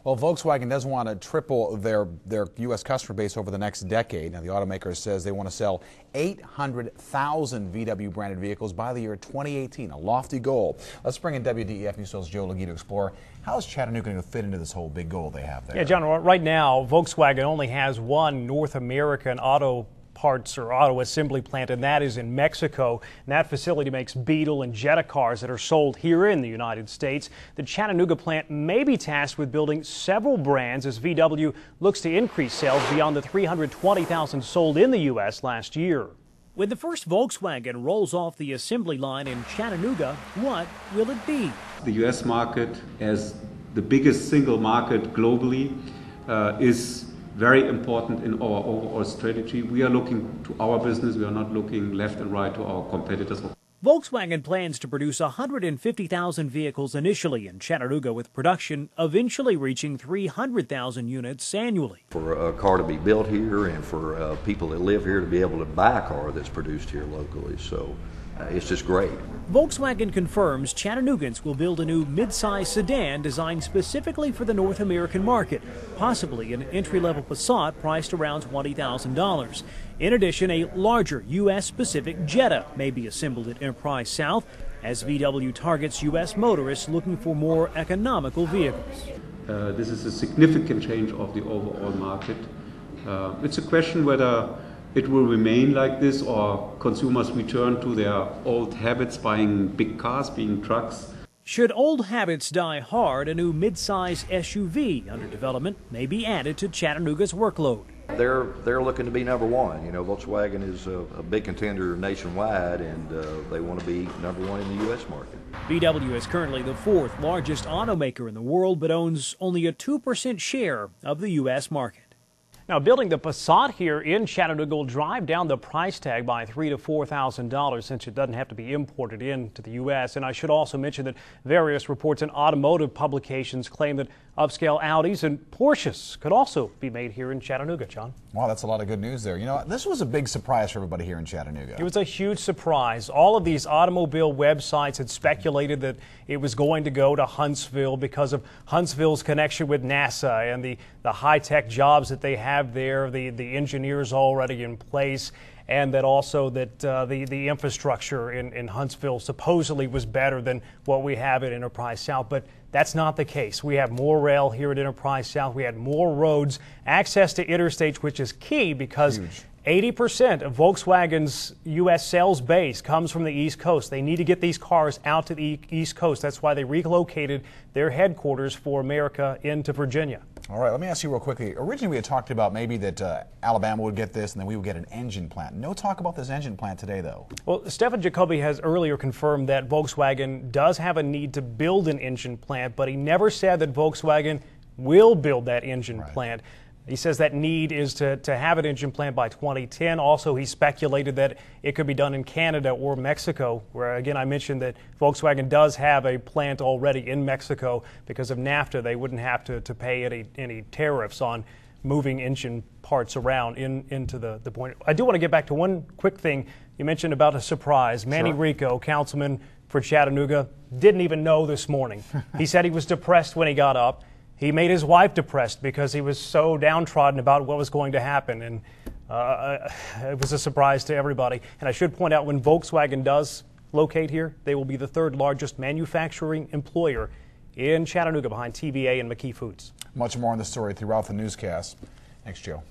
Well, Volkswagen does want to triple their U.S. customer base over the next decade. Now, the automaker says they want to sell 800,000 VW branded vehicles by the year 2018, a lofty goal. Let's bring in WDEF News Soul's Joe Legui to explore how is Chattanooga going to fit into this whole big goal they have there. Yeah, John, right now, Volkswagen only has one North American auto parts or auto assembly plant, and that is in Mexico. And that facility makes Beetle and Jetta cars that are sold here in the United States. The Chattanooga plant may be tasked with building several brands as VW looks to increase sales beyond the 320,000 sold in the U.S. last year. When the first Volkswagen rolls off the assembly line in Chattanooga, what will it be? The U.S. market, as the biggest single market globally, is very important in our overall strategy. We are looking to our business. We are not looking left and right to our competitors. Volkswagen plans to produce 150,000 vehicles initially in Chattanooga, with production eventually reaching 300,000 units annually. For a car to be built here and for people that live here to be able to buy a car that's produced here locally, so it's just great. Volkswagen confirms Chattanoogans will build a new midsize sedan designed specifically for the North American market, possibly an entry-level Passat priced around $20,000. In addition, a larger U.S.-specific Jetta may be assembled at Enterprise South as VW targets U.S. motorists looking for more economical vehicles. This is a significant change of the overall market. It's a question whether it will remain like this or consumers return to their old habits, buying big cars, being trucks. Should old habits die hard, a new midsize SUV under development may be added to Chattanooga's workload. They're looking to be number one. You know, Volkswagen is a big contender nationwide, and they want to be number one in the U.S. market. VW is currently the fourth largest automaker in the world, but owns only a 2% share of the U.S. market. Now, building the Passat here in Chattanooga will drive down the price tag by $3,000 to $4,000 since it doesn't have to be imported into the U.S. And I should also mention that various reports and automotive publications claim that upscale Audis and Porsches could also be made here in Chattanooga, John. Wow, that's a lot of good news there. You know, this was a big surprise for everybody here in Chattanooga. It was a huge surprise. All of these automobile websites had speculated that it was going to go to Huntsville because of Huntsville's connection with NASA and the high-tech jobs that they have there, the engineers already in place, and that also that the infrastructure in Huntsville supposedly was better than what we have at Enterprise South. But that's not the case. We have more rail here at Enterprise South. We had more roads, access to interstates, which is key because 80% of Volkswagen's U.S. sales base comes from the East Coast. They need to get these cars out to the East Coast. That's why they relocated their headquarters for America into Virginia. All right, let me ask you real quickly. Originally, we had talked about maybe that Alabama would get this and then we would get an engine plant. No talk about this engine plant today, though. Well, Stefan Jacoby has earlier confirmed that Volkswagen does have a need to build an engine plant, but he never said that Volkswagen will build that engine plant. He says that need is to have an engine plant by 2010. Also, he speculated that it could be done in Canada or Mexico, where, again, I mentioned that Volkswagen does have a plant already in Mexico. Because of NAFTA, they wouldn't have to pay any tariffs on moving engine parts around into the point. I do want to get back to one quick thing. You mentioned about a surprise. Manny Rico, councilman for Chattanooga, didn't even know this morning. He said he was depressed when he got up. He made his wife depressed because he was so downtrodden about what was going to happen, and it was a surprise to everybody. And I should point out, when Volkswagen does locate here, they will be the third largest manufacturing employer in Chattanooga behind TVA and McKee Foods. Much more on the story throughout the newscast. Thanks, Joe.